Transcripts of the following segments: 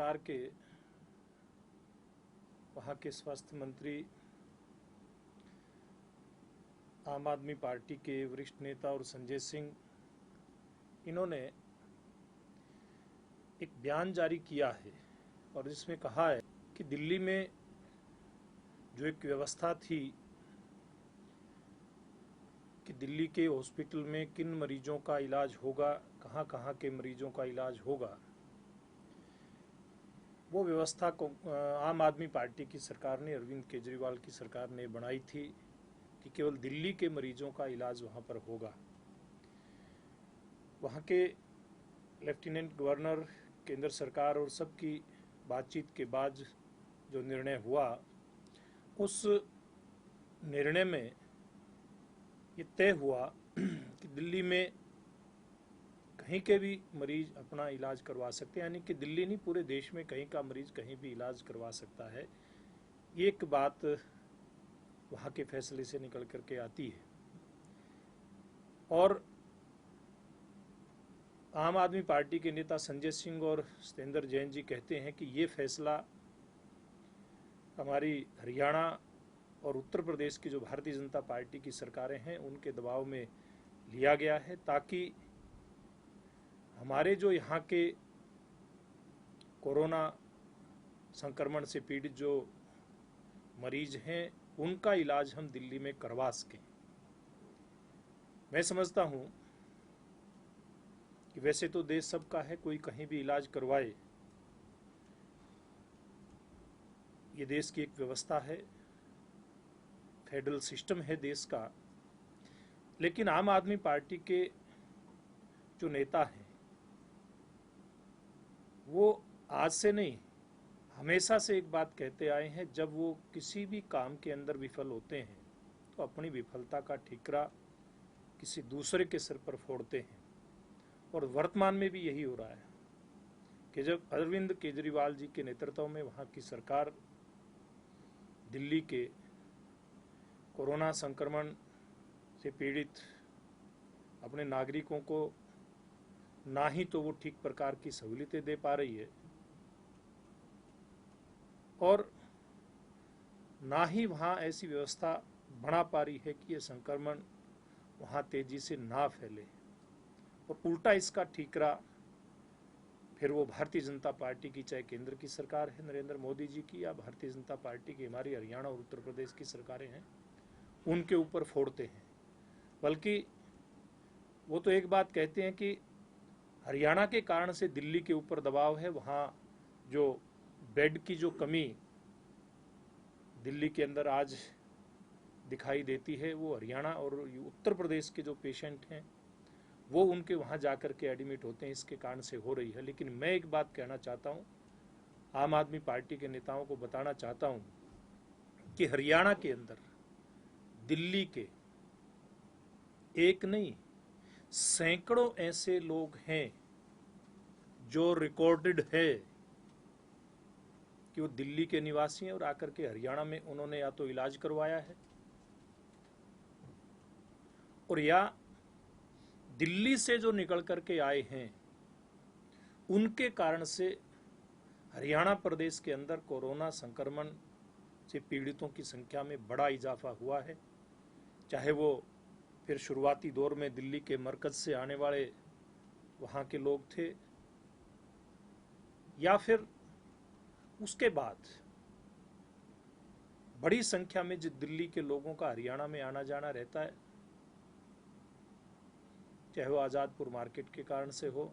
सरकार के वहाँ के स्वास्थ्य मंत्री, आम आदमी पार्टी के वरिष्ठ नेता और संजय सिंह, इन्होंने एक बयान जारी किया है और जिसमें कहा है कि दिल्ली में जो एक व्यवस्था थी कि दिल्ली के हॉस्पिटल में किन मरीजों का इलाज होगा, कहाँ कहाँ के मरीजों का इलाज होगा, वो व्यवस्था को आम आदमी पार्टी की सरकार ने, अरविंद केजरीवाल की सरकार ने बनाई थी कि केवल दिल्ली के मरीजों का इलाज वहाँ पर होगा। वहाँ के लेफ्टिनेंट गवर्नर, केंद्र सरकार और सबकी बातचीत के बाद जो निर्णय हुआ, उस निर्णय में ये तय हुआ कि दिल्ली में कहीं के भी मरीज अपना इलाज करवा सकते हैं, यानी कि दिल्ली नहीं पूरे देश में कहीं का मरीज कहीं भी इलाज करवा सकता है। ये एक बात वहाँ के फैसले से निकल करके आती है। और आम आदमी पार्टी के नेता संजय सिंह और सत्येंद्र जैन जी कहते हैं कि ये फैसला हमारी हरियाणा और उत्तर प्रदेश की जो भारतीय जनता पार्टी की सरकारें हैं उनके दबाव में लिया गया है, ताकि हमारे जो यहाँ के कोरोना संक्रमण से पीड़ित जो मरीज हैं उनका इलाज हम दिल्ली में करवा सकें। मैं समझता हूँ कि वैसे तो देश सबका है, कोई कहीं भी इलाज करवाए, ये देश की एक व्यवस्था है, फेडरल सिस्टम है देश का। लेकिन आम आदमी पार्टी के जो नेता हैं वो आज से नहीं, हमेशा से एक बात कहते आए हैं, जब वो किसी भी काम के अंदर विफल होते हैं तो अपनी विफलता का ठीकरा किसी दूसरे के सिर पर फोड़ते हैं। और वर्तमान में भी यही हो रहा है कि जब अरविंद केजरीवाल जी के नेतृत्व में वहाँ की सरकार दिल्ली के कोरोना संक्रमण से पीड़ित अपने नागरिकों को ना ही तो वो ठीक प्रकार की सहूलियतें दे पा रही है और ना ही वहाँ ऐसी व्यवस्था बना पा रही है कि ये संक्रमण वहाँ तेजी से ना फैले, और उल्टा इसका ठीकरा फिर वो भारतीय जनता पार्टी की, चाहे केंद्र की सरकार है नरेंद्र मोदी जी की, या भारतीय जनता पार्टी की हमारी हरियाणा और उत्तर प्रदेश की सरकारें हैं, उनके ऊपर फोड़ते हैं। बल्कि वो तो एक बात कहते हैं कि हरियाणा के कारण से दिल्ली के ऊपर दबाव है, वहाँ जो बेड की जो कमी दिल्ली के अंदर आज दिखाई देती है वो हरियाणा और उत्तर प्रदेश के जो पेशेंट हैं वो उनके वहाँ जाकर के एडमिट होते हैं, इसके कारण से हो रही है। लेकिन मैं एक बात कहना चाहता हूँ, आम आदमी पार्टी के नेताओं को बताना चाहता हूँ कि हरियाणा के अंदर दिल्ली के एक नहीं सैकड़ों ऐसे लोग हैं जो रिकॉर्डेड है कि वो दिल्ली के निवासी हैं और आकर के हरियाणा में उन्होंने या तो इलाज करवाया है और या दिल्ली से जो निकल करके आए हैं उनके कारण से हरियाणा प्रदेश के अंदर कोरोना संक्रमण से पीड़ितों की संख्या में बड़ा इजाफा हुआ है। चाहे वो फिर शुरुआती दौर में दिल्ली के मरकज से आने वाले वहाँ के लोग थे, या फिर उसके बाद बड़ी संख्या में जो दिल्ली के लोगों का हरियाणा में आना जाना रहता है, चाहे वो आज़ादपुर मार्केट के कारण से हो,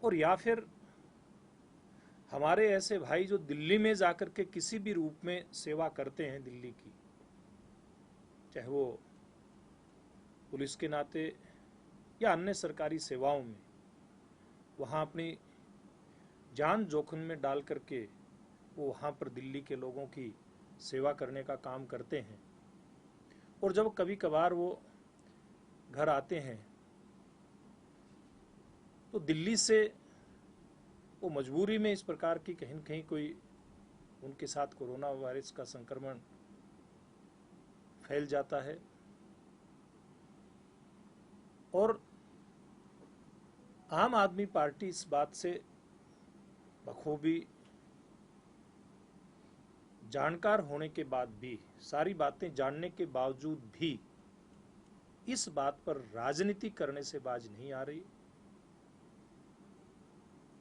और या फिर हमारे ऐसे भाई जो दिल्ली में जाकर के किसी भी रूप में सेवा करते हैं दिल्ली की, चाहे वो पुलिस के नाते या अन्य सरकारी सेवाओं में, वहाँ अपनी जान जोखिम में डाल करके वो वहाँ पर दिल्ली के लोगों की सेवा करने का काम करते हैं। और जब कभी कभार वो घर आते हैं तो दिल्ली से वो मजबूरी में इस प्रकार की कहीं न कहीं कोई उनके साथ कोरोना वायरस का संक्रमण फैल जाता है, और आम आदमी पार्टी इस बात से बखूबी जानकार होने के बाद भी, सारी बातें जानने के बावजूद भी इस बात पर राजनीति करने से बाज नहीं आ रही।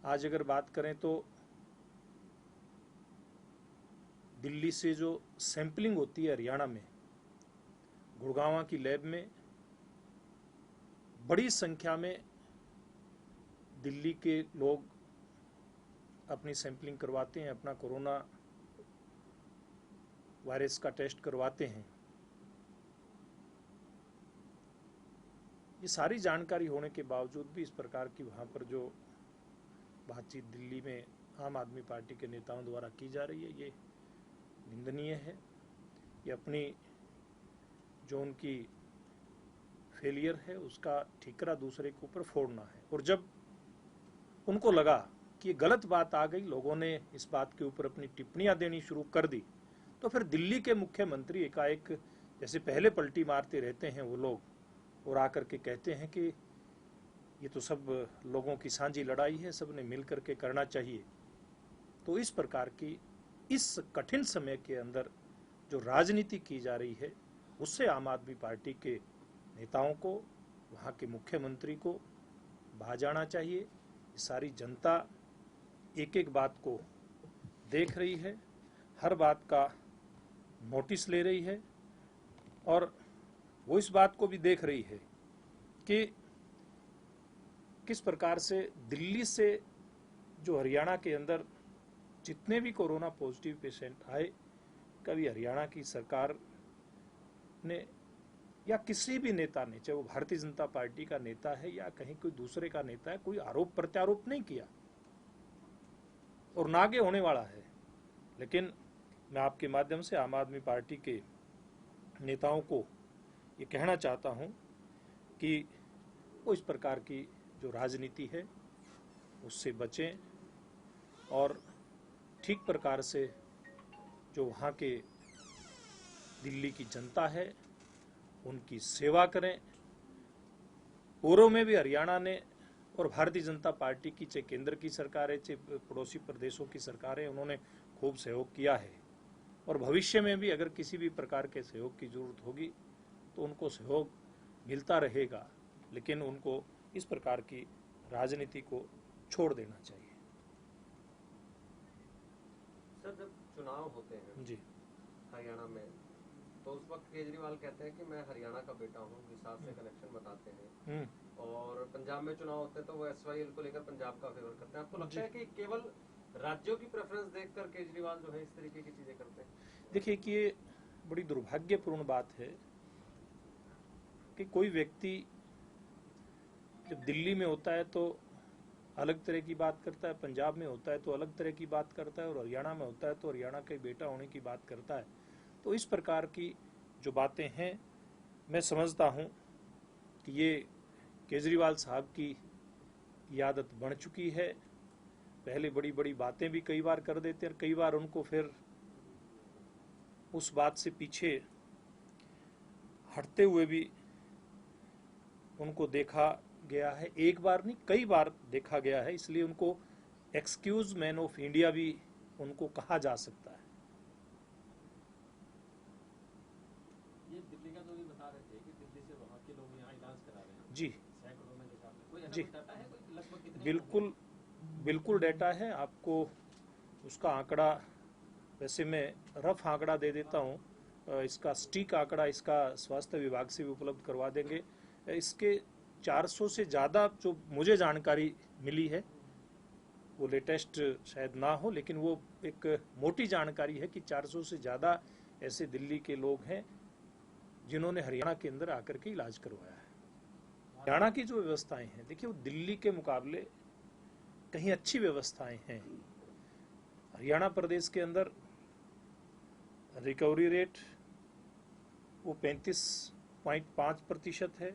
आज अगर बात करें तो दिल्ली से जो सैंपलिंग होती है हरियाणा में, गुड़गांव की लैब में बड़ी संख्या में दिल्ली के लोग अपनी सैंपलिंग करवाते हैं, अपना कोरोना वायरस का टेस्ट करवाते हैं। ये सारी जानकारी होने के बावजूद भी इस प्रकार की वहाँ पर जो बातचीत दिल्ली में आम आदमी पार्टी के नेताओं द्वारा की जा रही है, ये निंदनीय है। ये अपनी जो उनकी फेलियर है उसका ठीकरा दूसरे के ऊपर फोड़ना है। और जब उनको लगा कि ये गलत बात आ गई, लोगों ने इस बात के ऊपर अपनी टिप्पणियां देनी शुरू कर दी, तो फिर दिल्ली के मुख्यमंत्री एकाएक, जैसे पहले पलटी मारते रहते हैं वो लोग, और आकर के कहते हैं कि ये तो सब लोगों की साझी लड़ाई है, सबने मिल करके करना चाहिए। तो इस प्रकार की इस कठिन समय के अंदर जो राजनीति की जा रही है, उससे आम आदमी पार्टी के नेताओं को, वहाँ के मुख्यमंत्री को बाज आना चाहिए। ये सारी जनता एक एक बात को देख रही है, हर बात का नोटिस ले रही है, और वो इस बात को भी देख रही है कि किस प्रकार से दिल्ली से जो हरियाणा के अंदर जितने भी कोरोना पॉजिटिव पेशेंट आए, कभी हरियाणा की सरकार ने या किसी भी नेता ने, चाहे वो भारतीय जनता पार्टी का नेता है या कहीं कोई दूसरे का नेता है, कोई आरोप प्रत्यारोप नहीं किया और ना आगे होने वाला है। लेकिन मैं आपके माध्यम से आम आदमी पार्टी के नेताओं को ये कहना चाहता हूं कि वो इस प्रकार की जो राजनीति है उससे बचें और ठीक प्रकार से जो वहाँ के दिल्ली की जनता है उनकी सेवा करें। पूर्व में भी हरियाणा ने और भारतीय जनता पार्टी की, चाहे केंद्र की सरकार है चाहे पड़ोसी प्रदेशों की सरकार है, उन्होंने खूब सहयोग किया है, और भविष्य में भी अगर किसी भी प्रकार के सहयोग की जरूरत होगी तो उनको सहयोग मिलता रहेगा। लेकिन उनको इस प्रकार की राजनीति को छोड़ देना चाहिए। सर, जब चुनाव होते हैं जी हरियाणा में, तो उस वक्त केजरीवाल कहते हैं कि मैं हरियाणा का बेटा हूँ, विशाल से कनेक्शन बताते हैं, और पंजाब में चुनाव होते हैं तो वो SYL को लेकर पंजाब का फेवर करते हैं। आपको लगता है कि केवल राज्यों की प्रेफरेंस देखकर केजरीवाल जो है इस तरीके की चीजें करते हैं? देखिए कि ये बड़ी दुर्भाग्यपूर्ण बात है कि कोई व्यक्ति जब दिल्ली में होता है तो अलग तरह की बात करता है, पंजाब में होता है तो अलग तरह की बात करता है, और हरियाणा में होता है तो हरियाणा के बेटा होने की बात करता है। तो इस प्रकार की जो बातें हैं, मैं समझता हूं कि ये केजरीवाल साहब की आदत बन चुकी है। पहले बड़ी बड़ी बातें भी कई बार कर देते हैं, कई बार उनको फिर उस बात से पीछे हटते हुए भी उनको देखा गया है। एक बार नहीं, कई बार देखा गया है, इसलिए उनको एक्सक्यूज मैन ऑफ इंडिया भी उनको कहा जा सकता है। ये दिल्ली का जो भी बता रहे थे कि दिल्ली से वहाँ के लोग यहाँ इलाज करा रहे हैं, जी सैकड़ों में, जैसा आपने, कोई जी, ऐसा डाटा है, कोई लगभग कितने? बिल्कुल डाटा है। आपको उसका आंकड़ा, वैसे मैं रफ आंकड़ा दे देता हूँ, इसका सटीक आंकड़ा इसका स्वास्थ्य विभाग से भी उपलब्ध करवा देंगे। इसके 400 से ज़्यादा जो मुझे जानकारी मिली है, वो लेटेस्ट शायद ना हो, लेकिन वो एक मोटी जानकारी है कि 400 से ज़्यादा ऐसे दिल्ली के लोग हैं जिन्होंने हरियाणा के अंदर आकर के इलाज करवाया है। हरियाणा की जो व्यवस्थाएं हैं, देखिए वो दिल्ली के मुकाबले कहीं अच्छी व्यवस्थाएं हैं। हरियाणा प्रदेश के अंदर रिकवरी रेट वो 35.5% है,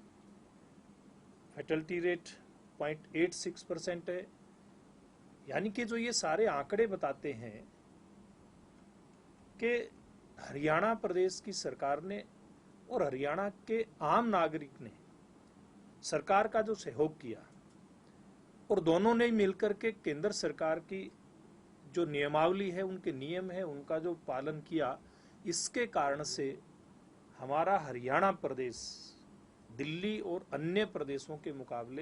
फैटल्टी रेट 0.86% है। यानी कि जो ये सारे आंकड़े बताते हैं कि हरियाणा प्रदेश की सरकार ने और हरियाणा के आम नागरिक ने सरकार का जो सहयोग किया, और दोनों ने मिलकर के केंद्र सरकार की जो नियमावली है, उनके नियम है, उनका जो पालन किया, इसके कारण से हमारा हरियाणा प्रदेश दिल्ली और अन्य प्रदेशों के मुकाबले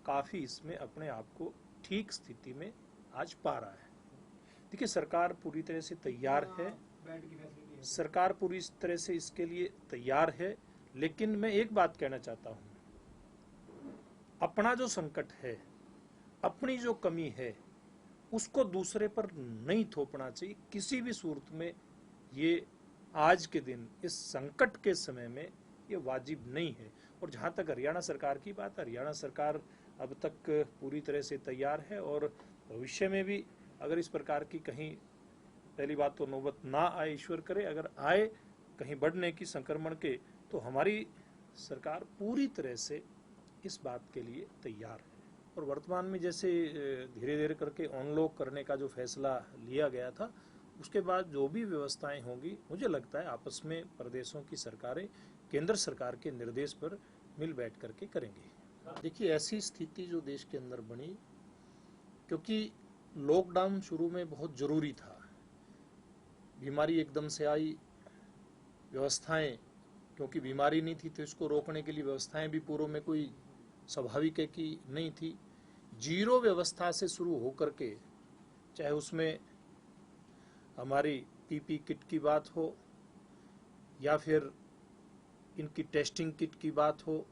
काफ़ी इसमें अपने आप को ठीक स्थिति में आज पा रहा है। देखिए, सरकार पूरी तरह से तैयार है, सरकार पूरी तरह से इसके लिए तैयार है, लेकिन मैं एक बात कहना चाहता हूँ, अपना जो संकट है, अपनी जो कमी है, उसको दूसरे पर नहीं थोपना चाहिए किसी भी सूरत में। ये आज के दिन इस संकट के समय में ये वाजिब नहीं है। और जहाँ तक हरियाणा सरकार की बात, हरियाणा सरकार अब तक पूरी तरह से तैयार है और भविष्य में भी अगर इस प्रकार की कहीं, पहली बात तो नौबत ना आए, ईश्वर करे, अगर आए कहीं बढ़ने की संक्रमण के, तो हमारी सरकार पूरी तरह से इस बात के लिए तैयार है। और वर्तमान में जैसे धीरे धीरे करके अनलॉक करने का जो फैसला लिया गया था, उसके बाद जो भी व्यवस्थाएं होंगी, मुझे लगता है आपस में प्रदेशों की सरकारें केंद्र सरकार के निर्देश पर मिल बैठ करके करेंगे। देखिए, ऐसी स्थिति जो देश के अंदर बनी, क्योंकि लॉकडाउन शुरू में बहुत जरूरी था, बीमारी एकदम से आई, व्यवस्थाएं, क्योंकि बीमारी नहीं थी तो इसको रोकने के लिए व्यवस्थाएं भी पूर्व में कोई स्वाभाविक है कि नहीं थी। जीरो व्यवस्था से शुरू होकर के, चाहे उसमें हमारी पीपी किट की बात हो या फिर इनकी टेस्टिंग किट की बात हो,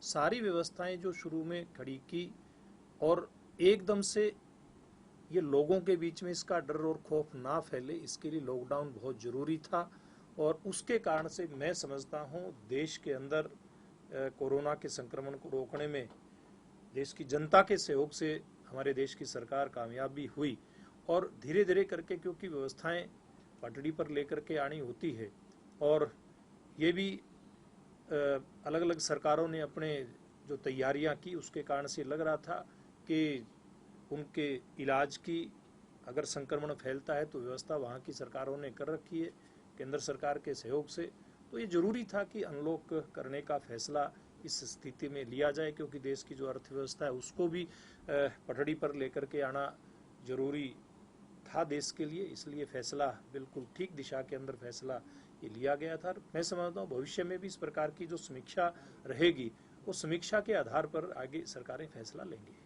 सारी व्यवस्थाएं जो शुरू में खड़ी की, और एकदम से ये लोगों के बीच में इसका डर और खौफ ना फैले, इसके लिए लॉकडाउन बहुत ज़रूरी था। और उसके कारण से मैं समझता हूँ देश के अंदर कोरोना के संक्रमण को रोकने में देश की जनता के सहयोग से हमारे देश की सरकार कामयाब भी हुई। और धीरे धीरे करके, क्योंकि व्यवस्थाएं पटड़ी पर लेकर के आनी होती है, और ये भी अलग अलग सरकारों ने अपने जो तैयारियां की, उसके कारण से लग रहा था कि उनके इलाज की, अगर संक्रमण फैलता है तो व्यवस्था वहाँ की सरकारों ने कर रखी है केंद्र सरकार के सहयोग से। तो ये जरूरी था कि अनलॉक करने का फैसला इस स्थिति में लिया जाए, क्योंकि देश की जो अर्थव्यवस्था है उसको भी पटड़ी पर लेकर के आना जरूरी था देश के लिए। इसलिए फैसला बिल्कुल ठीक दिशा के अंदर फैसला ये लिया गया था। मैं समझता हूँ भविष्य में भी इस प्रकार की जो समीक्षा रहेगी, वो समीक्षा के आधार पर आगे सरकारें फैसला लेंगी।